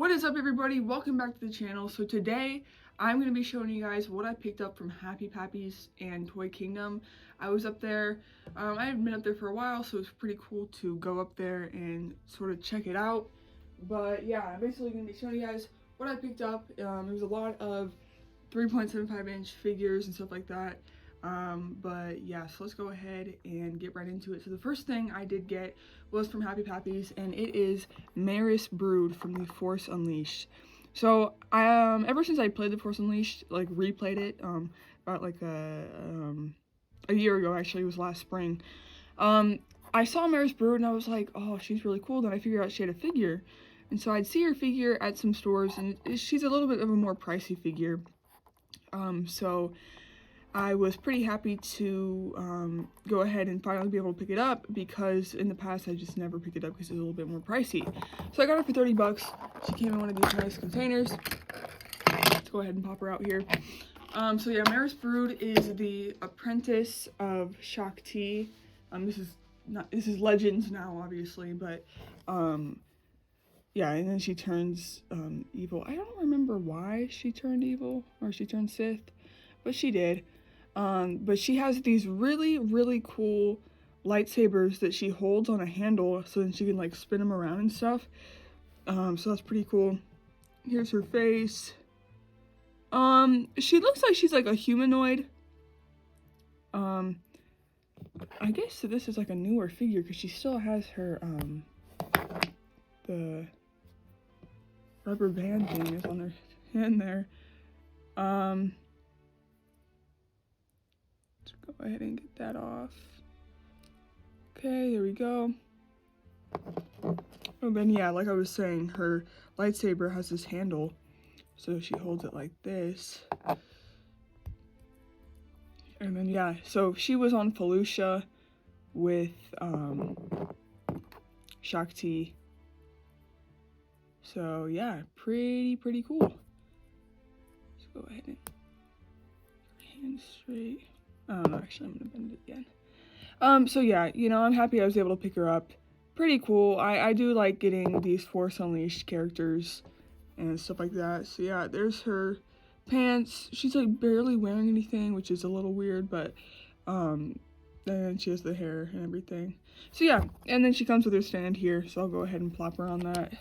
What is up, everybody? Welcome back to the channel. So today I'm going to be showing you guys what I picked up from Happy Pappies and Toy Kingdom. I was up there, I haven't been up there for a while, so it's pretty cool to go up there and sort of check it out. But yeah, I'm basically going to be showing you guys what I picked up. There's a lot of 3.75 inch figures and stuff like that. But yeah, so let's go ahead and get right into it. So the first thing I did get was from Happy Pappies, and it is Maris Brood from The Force Unleashed. So ever since I played The Force Unleashed, like replayed it, about like a year ago, actually, it was last spring. I saw Maris Brood and I was like, oh, she's really cool. Then I figured out she had a figure, and so I'd see her figure at some stores, and she's a little bit of a more pricey figure. So I was pretty happy to go ahead and finally be able to pick it up, because in the past I just never picked it up because it was a little bit more pricey. So I got her for 30 bucks. She came in one of these nice containers. Let's go ahead and pop her out here. So yeah, Maris Brood is the apprentice of Shaak Ti. This is Legends now, obviously, but yeah, and then she turns evil. I don't remember why she turned evil or she turned Sith, but she did. But she has these really cool lightsabers that she holds on a handle, so then she can like spin them around and stuff. So that's pretty cool. Here's her face. She looks like she's like a humanoid. I guess this is like a newer figure because she still has her the rubber band thing is on her hand there. Let's go ahead and get that off. Okay, there we go. And then yeah, like I was saying, her lightsaber has this handle, so she holds it like this. And then yeah, so she was on Felucia with Shaak Ti. So yeah, pretty cool. Let's go ahead and hand straight. Oh no, actually I'm gonna bend it again. So yeah, you know, I'm happy I was able to pick her up. Pretty cool. I do like getting these Force Unleashed characters and stuff like that. So yeah, there's her pants. She's like barely wearing anything, which is a little weird, but then she has the hair and everything. So yeah, and then she comes with her stand here, so I'll go ahead and plop her on that.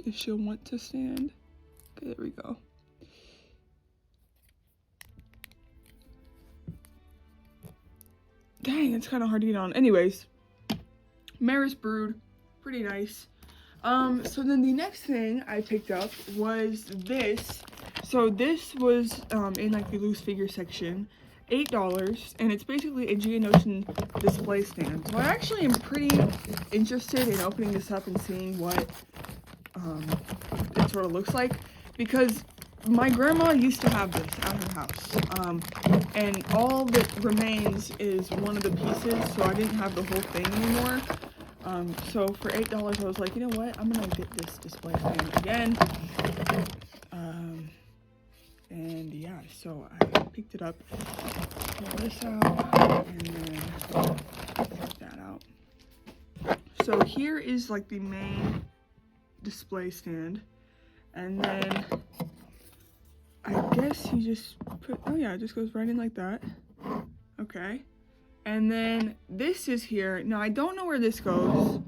If she'll want to stand. Okay, there we go. Dang, it's kind of hard to get on. Anyways, Maris Brood, pretty nice. So then the next thing I picked up was this. So this was in like the loose figure section, $8, and it's basically a Geonosian display stand. So I actually am pretty interested in opening this up and seeing what it sort of looks like, because my grandma used to have this at her house, and all that remains is one of the pieces, so I didn't have the whole thing anymore. So for $8 I was like, you know what, I'm gonna get this display stand again. And yeah, so I picked it up, pull this out, and then take that out. So here is like the main display stand, and then I guess you just put, oh yeah, it just goes right in like that. Okay, and then this is here. Now I don't know where this goes.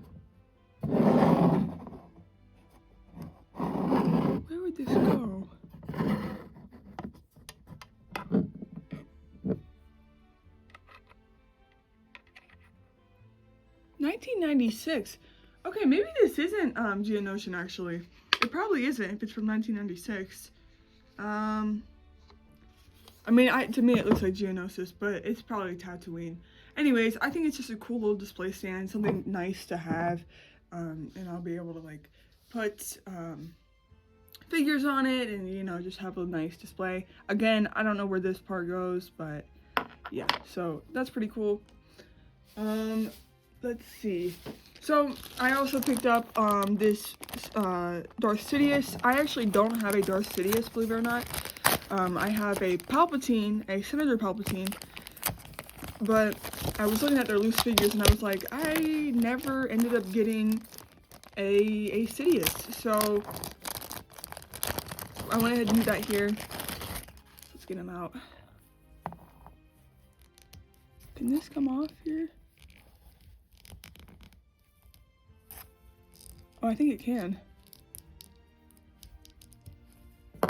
Where would this go? $1996. Okay, maybe this isn't Geonosian actually. It probably isn't if it's from 1996. I mean, to me it looks like Geonosis, but it's probably Tatooine. Anyways, I think it's just a cool little display stand, something nice to have, and I'll be able to like put figures on it, and you know, just have a nice display. Again, I don't know where this part goes, but yeah, so that's pretty cool. Let's see. So I also picked up this Darth Sidious. I actually don't have a Darth Sidious, believe it or not. I have a Palpatine, a Senator Palpatine. but I was looking at their loose figures and I was like, I never ended up getting a Sidious, so I went ahead and did that here. Let's get him out. Can this come off here? Oh, I think it can.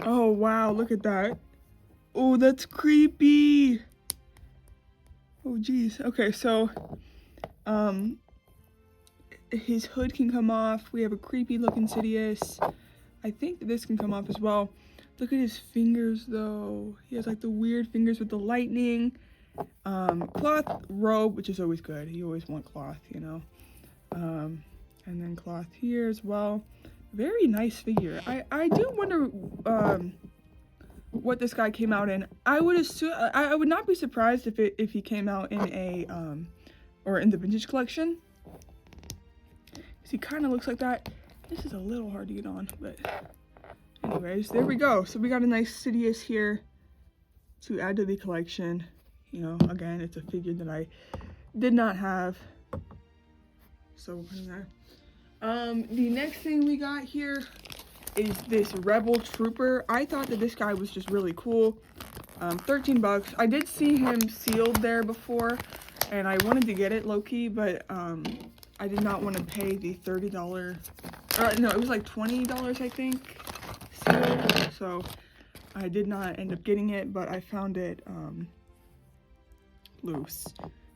Oh wow, look at that. Oh, that's creepy. Oh geez. Okay, so his hood can come off. We have a creepy looking Sidious. I think that this can come off as well. Look at his fingers though. He has like the weird fingers with the lightning. Cloth robe, which is always good. You always want cloth, you know. And then cloth here as well. Very nice figure. I do wonder what this guy came out in. I would assume I would not be surprised if he came out in a or in the vintage collection. Cause he kind of looks like that. This is a little hard to get on, but anyways, there we go. So we got a nice Sidious here to add to the collection. You know, again, it's a figure that I did not have, so we'll put him there. The next thing we got here is this Rebel Trooper. I thought that this guy was just really cool. 13 bucks. I did see him sealed there before, and I wanted to get it low-key, but I did not want to pay the $30, or no, it was like $20, I think, sealed, so I did not end up getting it, but I found it loose,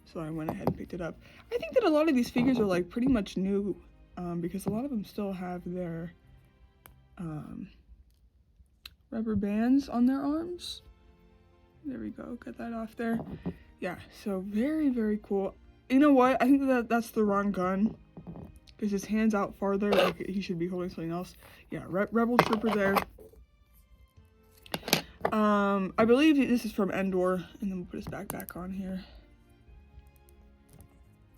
so I went ahead and picked it up. I think that a lot of these figures are like pretty much new, because a lot of them still have their rubber bands on their arms. There we go, got that off there. Yeah, so very, very cool. You know what, I think that's the wrong gun, because his hand's out farther, like he should be holding something else. Yeah, Rebel Trooper there. I believe this is from Endor, and then we'll put his backpack on here.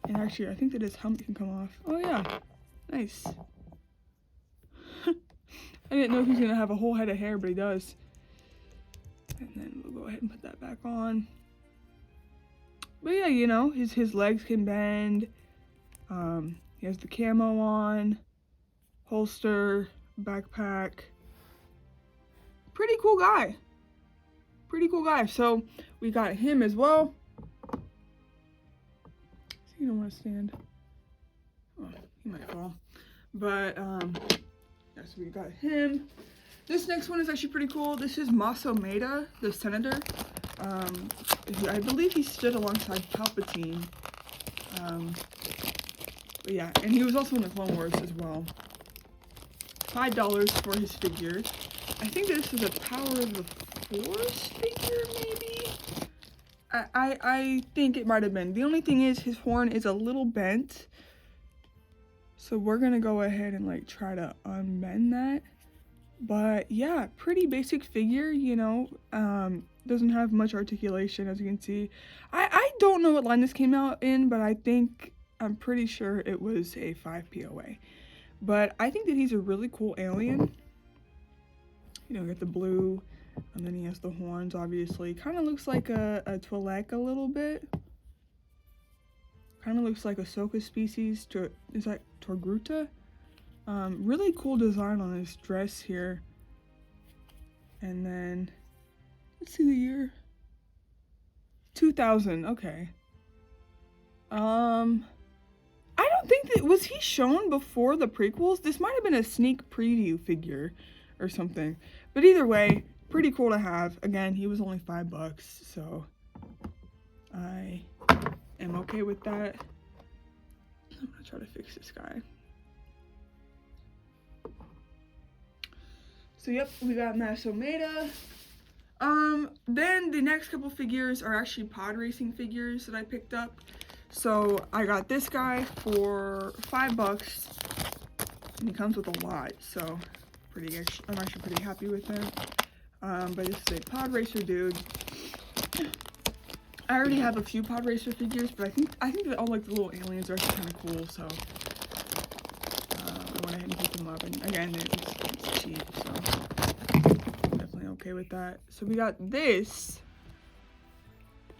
And actually, I think that his helmet can come off. Oh yeah, nice. I didn't know he was gonna have a whole head of hair, but he does. And then we'll go ahead and put that back on. But yeah, you know, his legs can bend. He has the camo on, holster, backpack. Pretty cool guy. Pretty cool guy. So we got him as well. So you don't want to stand. Oh, he might fall. But yeah, so we got him. This next one is actually pretty cool. This is Mas Amedda, the senator. I believe he stood alongside Palpatine. But yeah, and he was also in the Clone Wars as well. $5 for his figure. I think this is a Power of the Force figure, maybe? I think it might have been. The only thing is his horn is a little bent. So we're gonna go ahead and like try to unbend that. But yeah, pretty basic figure, you know. Doesn't have much articulation, as you can see. I don't know what line this came out in, but I'm pretty sure it was a 5 POA. But I think that he's a really cool alien. You know, got the blue, and then he has the horns, obviously. Kind of looks like a Twi'lek a little bit. Kind of looks like a Ahsoka species. Is that Togruta? Really cool design on his dress here. And then, let's see the year. 2000, okay. I don't think that, was he shown before the prequels? This might have been a sneak preview figure or something. But either way, pretty cool to have. Again, he was only $5, so I am okay with that. I'm gonna try to fix this guy. So yep, we got Mas Amedda. Then the next couple figures are actually pod racing figures that I picked up. So I got this guy for $5, and he comes with a lot, so I'm actually pretty happy with him. But this is a pod racer dude. I already have a few pod racer figures, but I think that all like the little aliens are actually kind of cool, so I went ahead and picked them up. And again, it's cheap, so I'm definitely okay with that. So we got this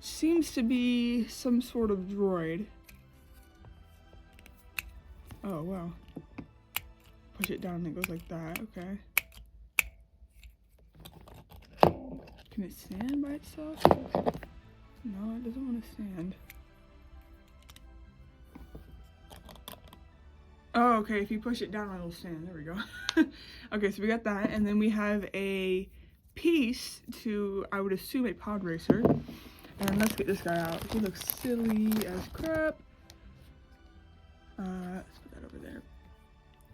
seems to be some sort of droid. Oh, wow. Push it down and it goes like that. Okay. Can it stand by itself? No, it doesn't want to stand. Oh, okay. If you push it down, it'll stand. There we go. Okay, so we got that. And then we have a piece to, I would assume, a pod racer. And let's get this guy out. He looks silly as crap. Let's put that over there.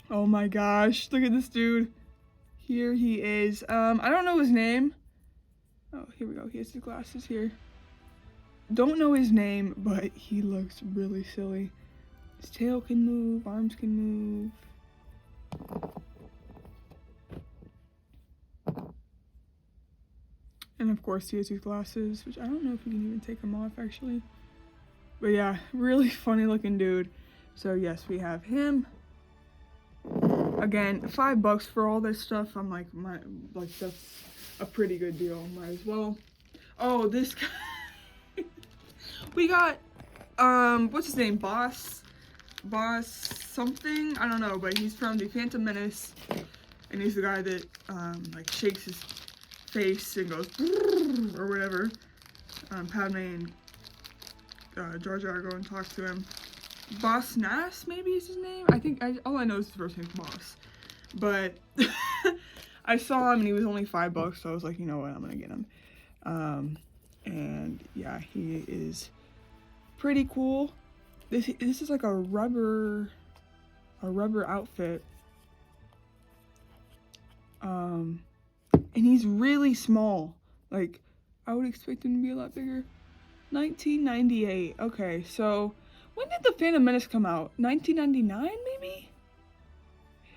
Oh my gosh, look at this dude. Here he is. I don't know his name. Oh, here we go. He has his glasses here. Don't know his name, but he looks really silly. His tail can move, arms can move. And of course he has his glasses, which I don't know if you can even take them off actually. But yeah, really funny looking dude. So yes, we have him. Again, $5 for all this stuff. I'm like, that's a pretty good deal. Might as well. Oh, this guy. We got, what's his name? Boss something? I don't know, but he's from the Phantom Menace. And he's the guy that, like, shakes his face and goes, or whatever. Padme and Jar Jar go and talk to him. Boss Nass, maybe is his name? I think, all I know is his first name's Boss. But I saw him and he was only $5, so I was like, you know what, I'm gonna get him. And yeah, he is pretty cool. This is like a rubber outfit. And he's really small. Like, I would expect him to be a lot bigger. 1998. Okay, so when did the Phantom Menace come out? 1999, maybe?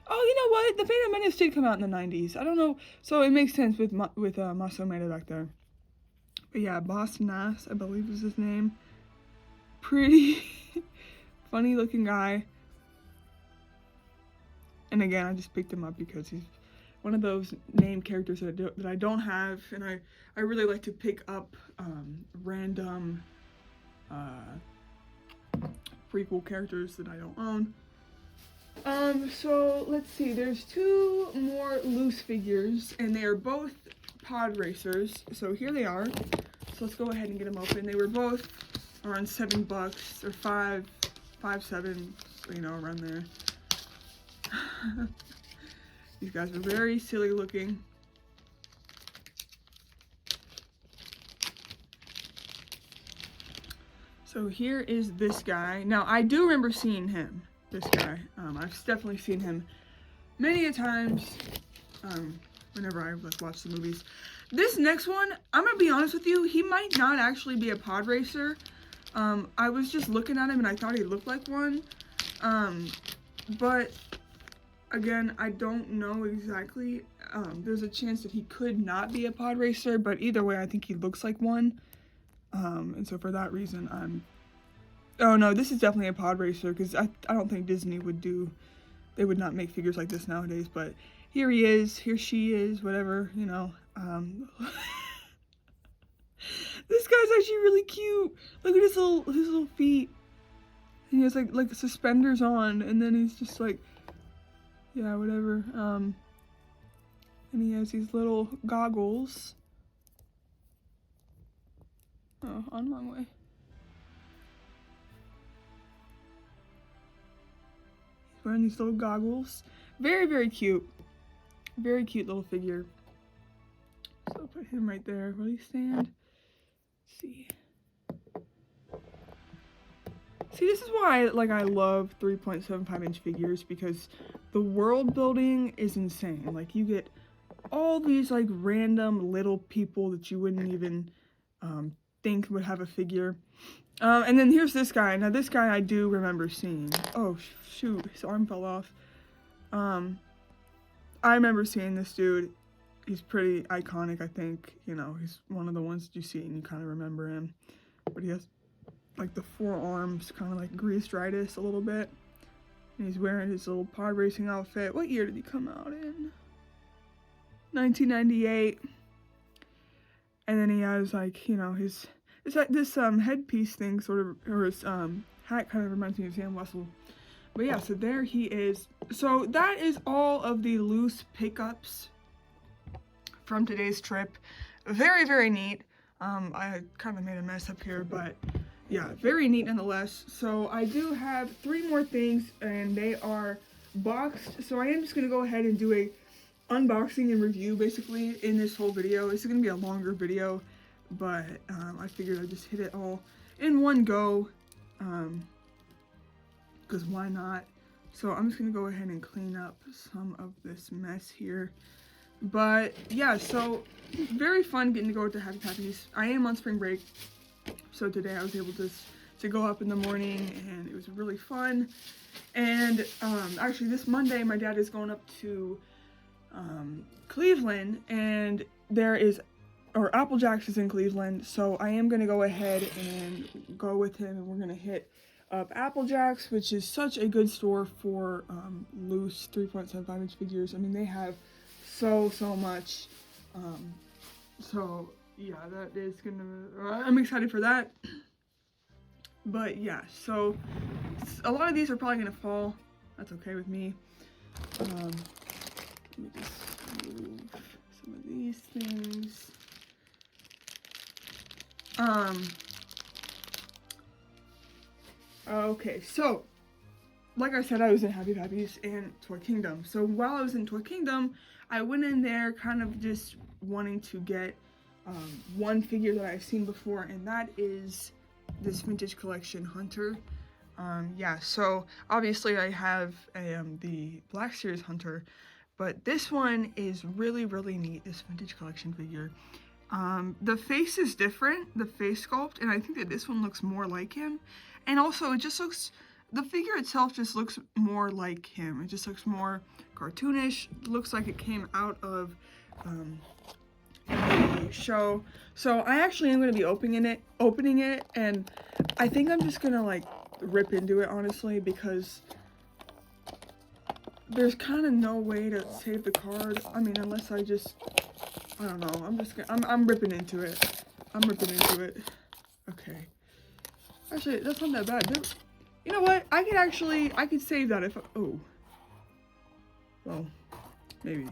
Oh, you know what? The Phantom Menace did come out in the 90s. I don't know. So it makes sense with Mas Amedda back there. But yeah, Boss Nass, I believe is his name. Pretty funny looking guy. And again, I just picked him up because he's one of those name characters that I don't have, and I really like to pick up random prequel characters that I don't own. So let's see, there's 2 more loose figures, and they are both pod racers. So here they are. So let's go ahead and get them open. They were both around $7 or 5, 7, you know, around there. These guys are very silly looking. So here is this guy. Now I do remember seeing him, this guy. I've definitely seen him many a times whenever I watch the movies. This next one, I'm gonna be honest with you, he might not actually be a pod racer. I was just looking at him and I thought he looked like one. But again, I don't know exactly. There's a chance that he could not be a pod racer, but either way, I think he looks like one. And so for that reason, oh no, this is definitely a pod racer, because I don't think Disney would they would not make figures like this nowadays, but here he is, here she is, whatever, you know. This guy's actually really cute. Look at his little feet. And he has like suspenders on, and then he's just like, yeah, whatever. And he has these little goggles. Oh, on wrong way. He's wearing these little goggles. Very, very cute. Very cute little figure. So I'll put him right there. Will he stand? Let's see. See, this is why I love 3.75-inch figures, because the world building is insane. Like, you get all these like random little people that you wouldn't even think would have a figure. And then here's this guy. Now this guy I do remember seeing. Oh shoot, his arm fell off. I remember seeing this dude. He's pretty iconic, I think. You know, he's one of the ones that you see and you kind of remember him. But he has like the forearms kind of like greased-ritis a little bit. And he's wearing his little pod racing outfit. What year did he come out in? 1998. And then he has like, you know, this It's like this headpiece thing sort of, or his hat kind of reminds me of Sam Wessel. But yeah, so there he is. So that is all of the loose pickups from today's trip. Very, very neat. I kind of made a mess up here, but yeah, very neat nonetheless. So I do have 3 more things, and they are boxed. So I am just gonna go ahead and do a unboxing and review basically in this whole video. This is gonna be a longer video, but I figured I'd just hit it all in one go, because why not? So I'm just gonna go ahead and clean up some of this mess here. But yeah, so very fun getting to go to Happy Pappies. I am on spring break, so today I was able to go up in the morning, and it was really fun. And actually this Monday my dad is going up to Cleveland, and there is, or Apple Jacks is in Cleveland, so I am going to go ahead and go with him, and we're going to hit up Apple Jacks, which is such a good store for loose 3.75 inch figures. I mean, they have so much, so yeah, that is gonna, I'm excited for that. But yeah, so a lot of these are probably gonna fall. That's okay with me. Let me just move some of these things. Okay, so like I said, I was in Happy Pappies and Toy Kingdom. So while I was in Toy Kingdom, I went in there kind of just wanting to get one figure that I've seen before, and that is this Vintage Collection Hunter. Yeah, so obviously I have the Black Series Hunter, but this one is really, really neat, this Vintage Collection figure. The face is different, the face sculpt, and I think that this one looks more like him. And also, it just looks, the figure itself just looks more like him. It just looks more cartoonish. It looks like it came out of a show. So I actually am going to be opening it, and I think I'm just going to like rip into it, honestly, because there's kind of no way to save the card. I mean, unless I just, I don't know. I'm ripping into it. I'm ripping into it. Okay. Actually, that's not that bad. You know what? I could save that if, oh. Well, maybe.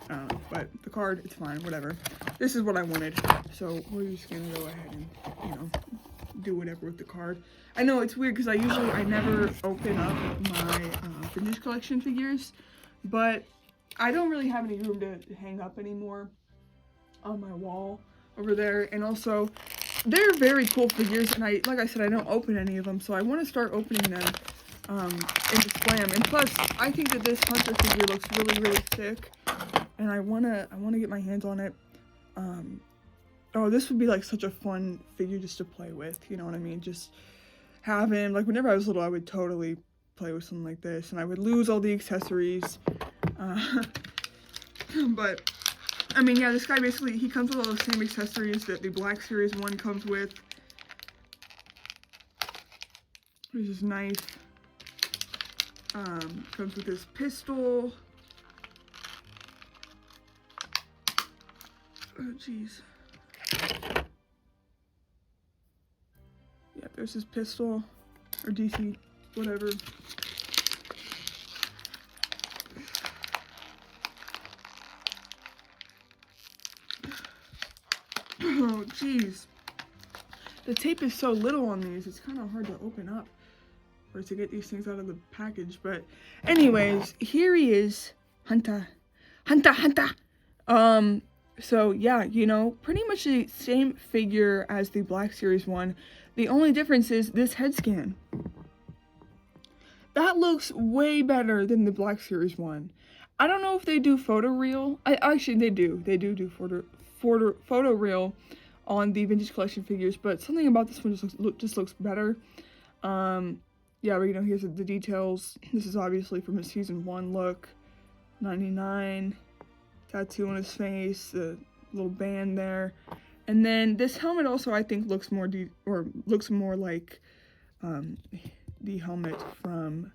I don't know. But the card, it's fine. Whatever. This is what I wanted. So we're just gonna go ahead and, you know, do whatever with the card. I know it's weird because I never open up my Vintage Collection figures, but I don't really have any room to hang up anymore on my wall over there. And also, they're very cool figures, and like I said, I don't open any of them, so I want to start opening them and display them. And plus, I think that this Hunter figure looks really, really thick, and I wanna get my hands on it. Oh, this would be like such a fun figure just to play with, you know what I mean? Just have him, like whenever I was little, I would totally play with something like this, and I would lose all the accessories. But I mean, yeah, this guy basically, he comes with all the same accessories that the Black Series one comes with. Which is nice. Comes with this pistol. Oh, jeez. Yeah, there's his pistol. Or DC, whatever. Oh, jeez. The tape is so little on these, it's kind of hard to open up or to get these things out of the package. But anyways, here he is. Hunter. So yeah, you know, pretty much the same figure as the Black Series one. The only difference is this head scan. That looks way better than the Black Series one. I don't know if they do photoreal. Actually, they do. They do photoreal on the Vintage Collection figures, but something about this one just looks better. Yeah, but you know, here's the details. This is obviously from his season 1 look. 99, tattoo on his face, the little band there, and then this helmet also I think looks more like the helmet from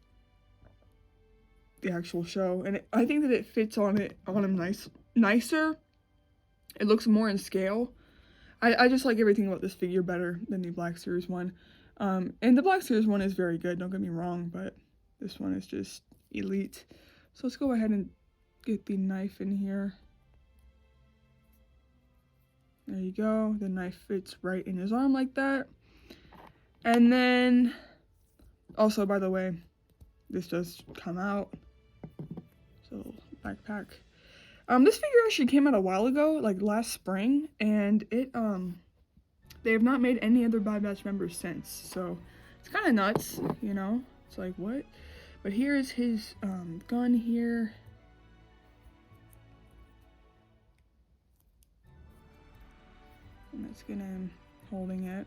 the actual show, and I think that it fits on him nicer. It looks more in scale. I just like everything about this figure better than the Black Series one. And the Black Series one is very good, don't get me wrong, but this one is just elite. So let's go ahead and get the knife in here. There you go. The knife fits right in his arm like that. And then, also, by the way, this does come out. So, backpack. This figure actually came out a while ago, like last spring, and it, they have not made any other Bad Batch members since. So, it's kind of nuts, you know? It's like, what? But here's his, gun here. And that's him holding it.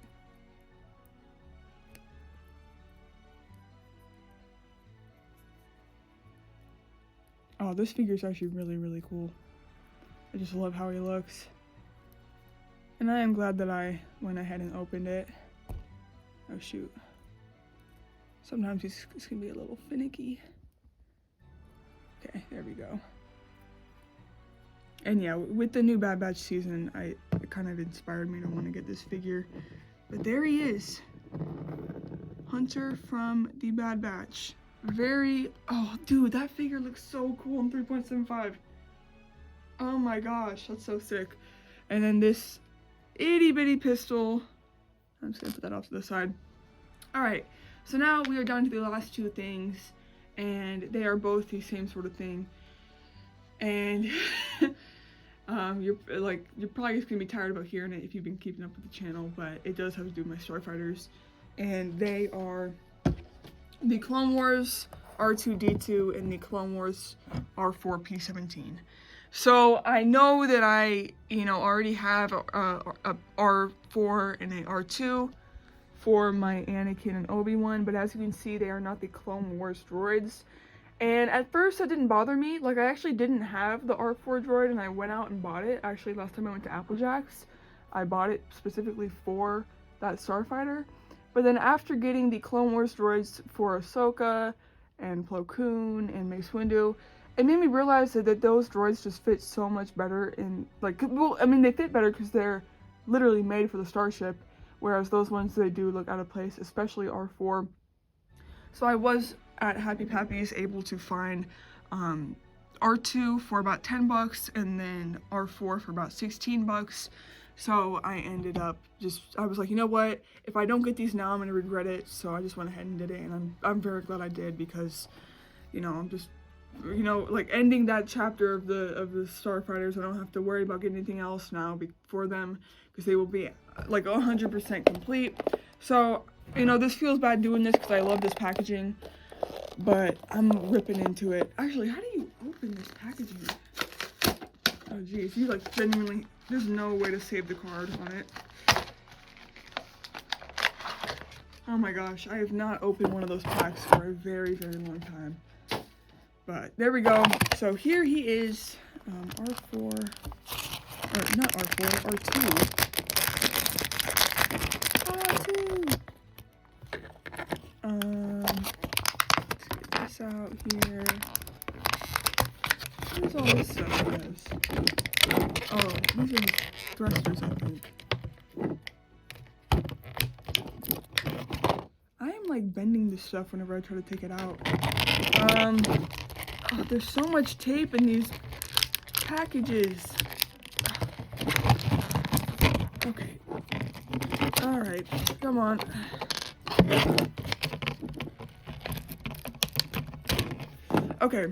Oh, this figure is actually really, really cool. I just love how he looks. And I am glad that I went ahead and opened it. Oh shoot. Sometimes it's gonna be a little finicky. Okay, there we go. And yeah, with the new Bad Batch season, it kind of inspired me to want to get this figure. But there he is. Hunter from the Bad Batch. Oh dude, that figure looks so cool in 3.75. Oh my gosh, that's so sick. And then this itty bitty pistol. I'm just gonna put that off to the side. Alright, so now we are down to the last two things, and they are both the same sort of thing. And you're probably just gonna be tired about hearing it if you've been keeping up with the channel, but it does have to do with my Starfighters, and they are the Clone Wars R2-D2 and the Clone Wars R4-P17. So I know that I, already have a R4 and a R2 for my Anakin and Obi-Wan, but as you can see, they are not the Clone Wars droids. And at first that didn't bother me. Like, I actually didn't have the R4 droid and I went out and bought it. Actually, last time I went to Applejack's, I bought it specifically for that Starfighter. But then after getting the Clone Wars droids for Ahsoka and Plo Koon and Mace Windu, it made me realize that those droids just fit so much better in, like, well, I mean, they fit better because they're literally made for the starship, whereas those ones, they do look out of place, especially R4. So I was at Happy Pappy's able to find R2 for about $10 and then R4 for about $16. So I ended up I was like, you know what, if I don't get these now, I'm gonna regret it. So I just went ahead and did it, and I'm very glad I did, because I'm just like ending that chapter of the Starfighters. I don't have to worry about getting anything else now for them, because they will be like 100% complete. So this feels bad doing this because I love this packaging, but I'm ripping into it. Actually, how do you open this packaging? Oh geez, you like genuinely, there's no way to save the card on it. Oh my gosh, I have not opened one of those packs for a very, very long time. But there we go. So here he is, R4, or not R4, R2. R2! Let's get this out here. What is all this stuff is? Oh, these are his thrusters, I think. I am like bending this stuff whenever I try to take it out. Oh, there's so much tape in these packages. Okay. Alright, come on. Okay.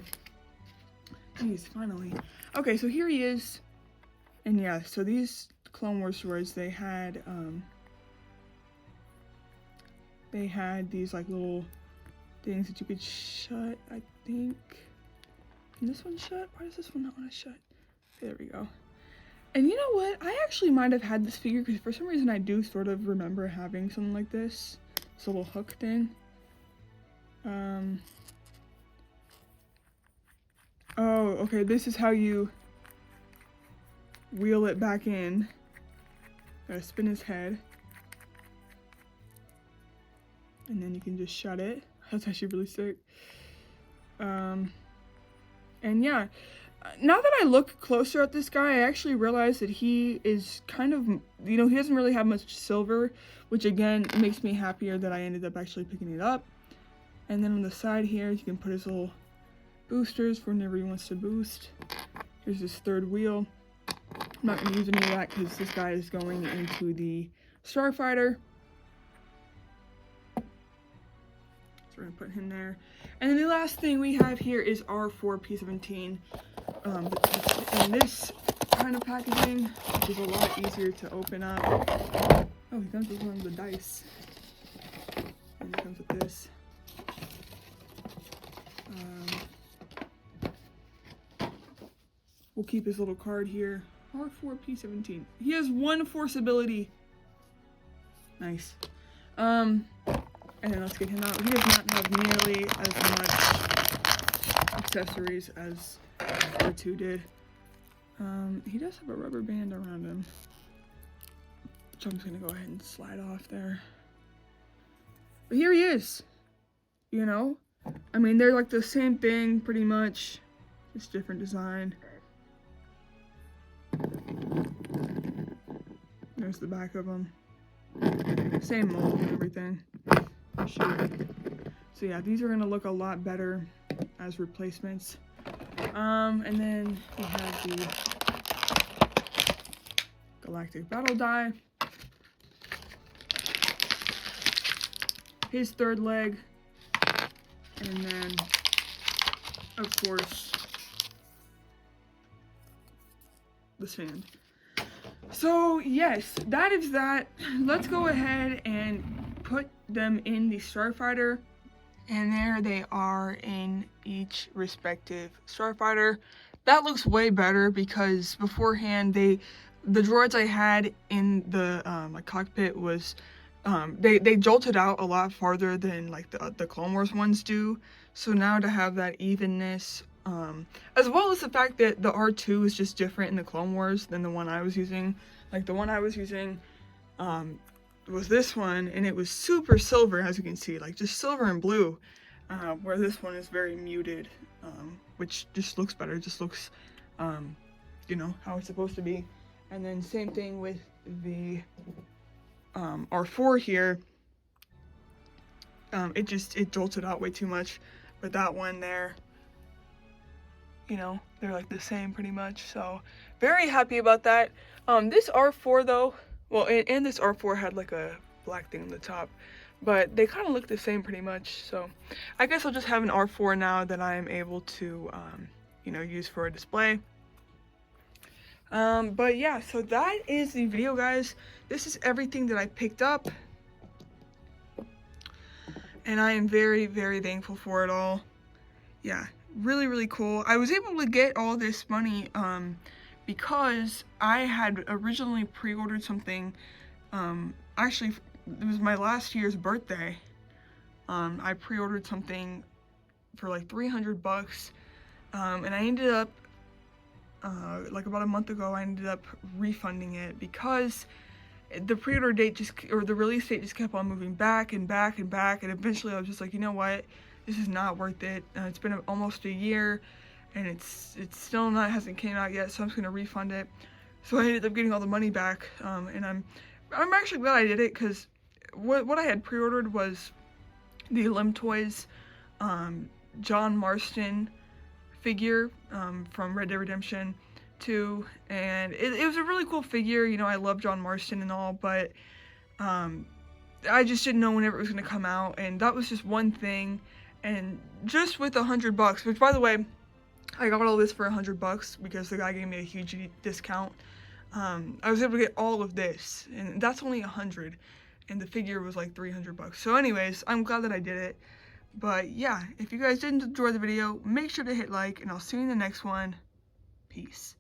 Jeez, finally. Okay, so here he is. And yeah, so these Clone Wars droids, they had these like little things that you could shut, I think. Can this one shut? Why does this one not want to shut? Okay, there we go. And you know what? I actually might have had this figure, because for some reason I do sort of remember having something like this. This little hook thing. Oh, okay, this is how you wheel it back in. Gotta spin his head. And then you can just shut it. That's actually really sick. And yeah, Now that I look closer at this guy, I actually realize that he is kind of, you know, he doesn't really have much silver, which again makes me happier that I ended up actually picking it up. And then on the side here, you can put his little boosters for whenever he wants to boost. Here's his third wheel. I'm not going to use any of that because this guy is going into the Starfighter. So we're going to put him there. And then the last thing we have here is R4 P17. In this kind of packaging, which is a lot easier to open up. Oh, he comes with one of the dice. And he comes with this. We'll keep his little card here. R4 P17. He has 1 force ability. Nice. And then let's get him out. He does not have nearly as much accessories as R2 did. He does have a rubber band around him, which I'm just gonna go ahead and slide off there. But here he is. You know, I mean, they're like the same thing pretty much, just different design. There's the back of them. Same mold and everything. Shoot. So yeah, these are gonna look a lot better as replacements. And then we have the Galactic Battle Die. His third leg. And then, of course, the sand. So yes, that is that. Let's go ahead and put them in the Starfighter. And there they are in each respective Starfighter. That looks way better because beforehand the droids I had in the like cockpit was they jolted out a lot farther than like the Clone Wars ones do. So now to have that evenness, as well as the fact that the R2 is just different in the Clone Wars than the one I was using. Like the one I was using was this one, and it was super silver, as you can see, like just silver and blue, where this one is very muted, which just looks better. It just looks, you know, how it's supposed to be. And then same thing with the R4 here. It jolted out way too much, but that one there, you know, they're like the same pretty much. So very happy about that. This R4 though, well, and this R4 had like a black thing on the top, but they kind of look the same pretty much. So I guess I'll just have an R4 now that I am able to, you know, use for a display. But yeah, so that is the video, guys. This is everything that I picked up, and I am very, very thankful for it all. Yeah, really, really cool. I was able to get all this money, because I had originally pre-ordered something, actually, it was my last year's birthday. I pre-ordered something for like 300 bucks, and I ended up, like about a month ago, I ended up refunding it because the pre-order date or the release date just kept on moving back and back and back, and eventually I was just like, you know what, this is not worth it. It's been almost a year, and it's still hasn't came out yet, so I'm just gonna refund it. So I ended up getting all the money back, and I'm actually glad I did it, because what I had pre-ordered was the Lim Toys John Marston figure from Red Dead Redemption 2, and it was a really cool figure. You know, I love John Marston and all, but I just didn't know whenever it was gonna come out, and that was just one thing. And just with $100, which by the way, I got all this for $100 because the guy gave me a huge discount. I was able to get all of this, and that's only $100, and the figure was like $300. So anyways, I'm glad that I did it. But yeah, if you guys did enjoy the video, make sure to hit like, and I'll see you in the next one. Peace.